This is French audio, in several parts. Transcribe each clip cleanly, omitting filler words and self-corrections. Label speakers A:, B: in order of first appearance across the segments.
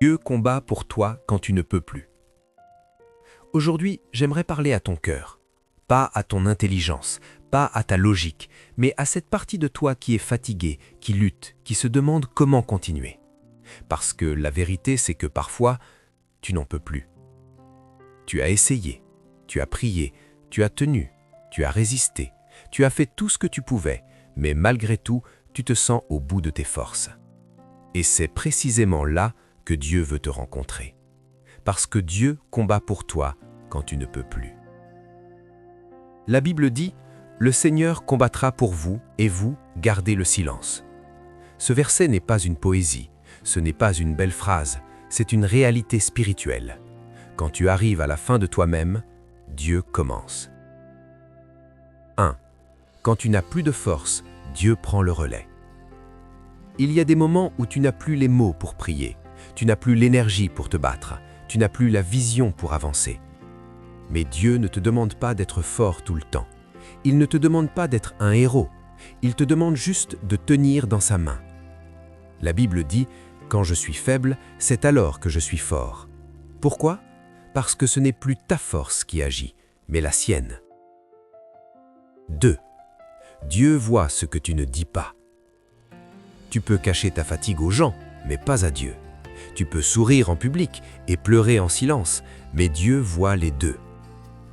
A: Dieu combat pour toi quand tu ne peux plus. Aujourd'hui, j'aimerais parler à ton cœur, pas à ton intelligence, pas à ta logique, mais à cette partie de toi qui est fatiguée, qui lutte, qui se demande comment continuer. Parce que la vérité, c'est que parfois, tu n'en peux plus. Tu as essayé, tu as prié, tu as tenu, tu as résisté, tu as fait tout ce que tu pouvais, mais malgré tout, tu te sens au bout de tes forces. Et c'est précisément là que Dieu veut te rencontrer. Parce que Dieu combat pour toi quand tu ne peux plus. La Bible dit « Le Seigneur combattra pour vous et vous, gardez le silence ». Ce verset n'est pas une poésie, ce n'est pas une belle phrase, c'est une réalité spirituelle. Quand tu arrives à la fin de toi-même, Dieu commence. 1. Quand tu n'as plus de force, Dieu prend le relais. Il y a des moments où tu n'as plus les mots pour prier, tu n'as plus l'énergie pour te battre, tu n'as plus la vision pour avancer. Mais Dieu ne te demande pas d'être fort tout le temps. Il ne te demande pas d'être un héros. Il te demande juste de tenir dans sa main. La Bible dit « Quand je suis faible, c'est alors que je suis fort ». Pourquoi ? Parce que ce n'est plus ta force qui agit, mais la sienne. 2. Dieu voit ce que tu ne dis pas. Tu peux cacher ta fatigue aux gens, mais pas à Dieu. Tu peux sourire en public et pleurer en silence, mais Dieu voit les deux.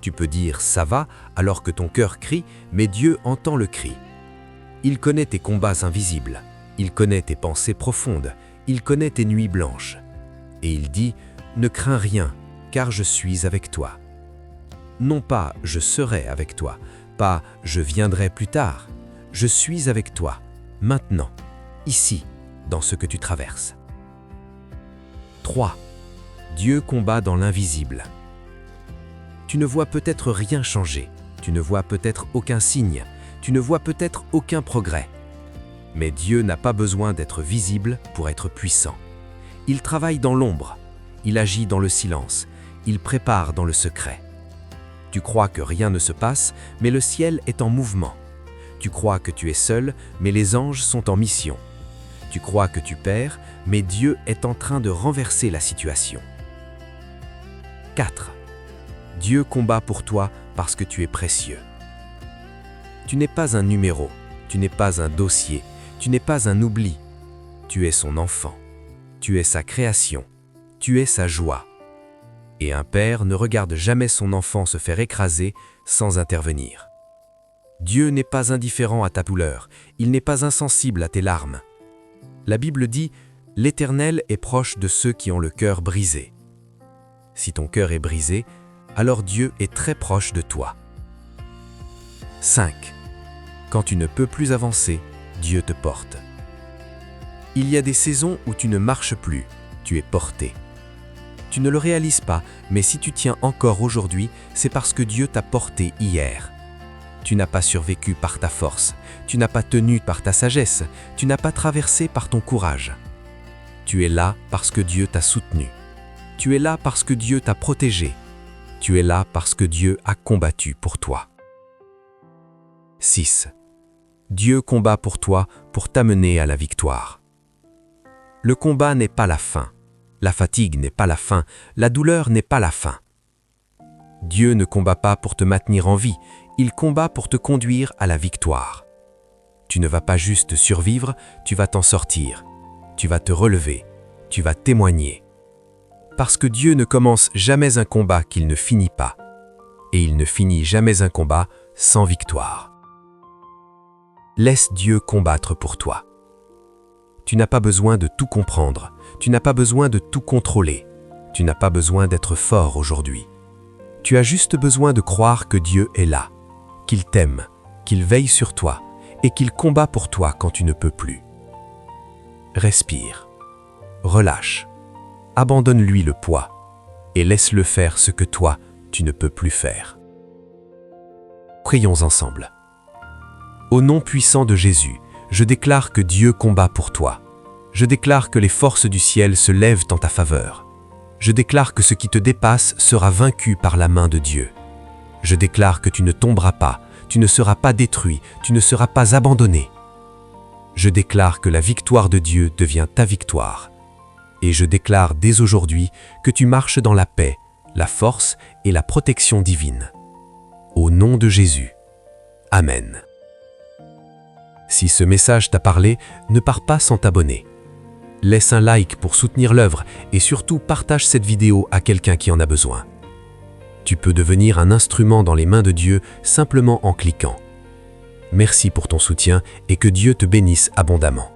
A: Tu peux dire « ça va » alors que ton cœur crie, mais Dieu entend le cri. Il connaît tes combats invisibles, il connaît tes pensées profondes, il connaît tes nuits blanches. Et il dit « ne crains rien, car je suis avec toi ». Non pas « je serai avec toi », pas « je viendrai plus tard ». Je suis avec toi, maintenant, ici, dans ce que tu traverses. 3. Dieu combat dans l'invisible. Tu ne vois peut-être rien changer, tu ne vois peut-être aucun signe, tu ne vois peut-être aucun progrès. Mais Dieu n'a pas besoin d'être visible pour être puissant. Il travaille dans l'ombre, il agit dans le silence, il prépare dans le secret. Tu crois que rien ne se passe, mais le ciel est en mouvement. Tu crois que tu es seul, mais les anges sont en mission. Tu crois que tu perds, mais Dieu est en train de renverser la situation. 4. Dieu combat pour toi parce que tu es précieux. Tu n'es pas un numéro, tu n'es pas un dossier, tu n'es pas un oubli. Tu es son enfant, tu es sa création, tu es sa joie. Et un père ne regarde jamais son enfant se faire écraser sans intervenir. Dieu n'est pas indifférent à ta douleur, il n'est pas insensible à tes larmes. La Bible dit « L'Éternel est proche de ceux qui ont le cœur brisé ». Si ton cœur est brisé, alors Dieu est très proche de toi. 5. Quand tu ne peux plus avancer, Dieu te porte. Il y a des saisons où tu ne marches plus, tu es porté. Tu ne le réalises pas, mais si tu tiens encore aujourd'hui, c'est parce que Dieu t'a porté hier. Tu n'as pas survécu par ta force, tu n'as pas tenu par ta sagesse, tu n'as pas traversé par ton courage. Tu es là parce que Dieu t'a soutenu. Tu es là parce que Dieu t'a protégé. Tu es là parce que Dieu a combattu pour toi. 6. Dieu combat pour toi pour t'amener à la victoire. Le combat n'est pas la fin. La fatigue n'est pas la fin. La douleur n'est pas la fin. Dieu ne combat pas pour te maintenir en vie. Il combat pour te conduire à la victoire. Tu ne vas pas juste survivre, tu vas t'en sortir. Tu vas te relever. Tu vas témoigner. Parce que Dieu ne commence jamais un combat qu'il ne finit pas. Et il ne finit jamais un combat sans victoire. Laisse Dieu combattre pour toi. Tu n'as pas besoin de tout comprendre. Tu n'as pas besoin de tout contrôler. Tu n'as pas besoin d'être fort aujourd'hui. Tu as juste besoin de croire que Dieu est là, qu'il t'aime, qu'il veille sur toi et qu'il combat pour toi quand tu ne peux plus. Respire. Relâche. Abandonne-lui le poids et laisse-le faire ce que toi, tu ne peux plus faire. Prions ensemble. Au nom puissant de Jésus, je déclare que Dieu combat pour toi. Je déclare que les forces du ciel se lèvent en ta faveur. Je déclare que ce qui te dépasse sera vaincu par la main de Dieu. Je déclare que tu ne tomberas pas, tu ne seras pas détruit, tu ne seras pas abandonné. Je déclare que la victoire de Dieu devient ta victoire. Et je déclare dès aujourd'hui que tu marches dans la paix, la force et la protection divine. Au nom de Jésus. Amen. Si ce message t'a parlé, ne pars pas sans t'abonner. Laisse un like pour soutenir l'œuvre et surtout partage cette vidéo à quelqu'un qui en a besoin. Tu peux devenir un instrument dans les mains de Dieu simplement en cliquant. Merci pour ton soutien et que Dieu te bénisse abondamment.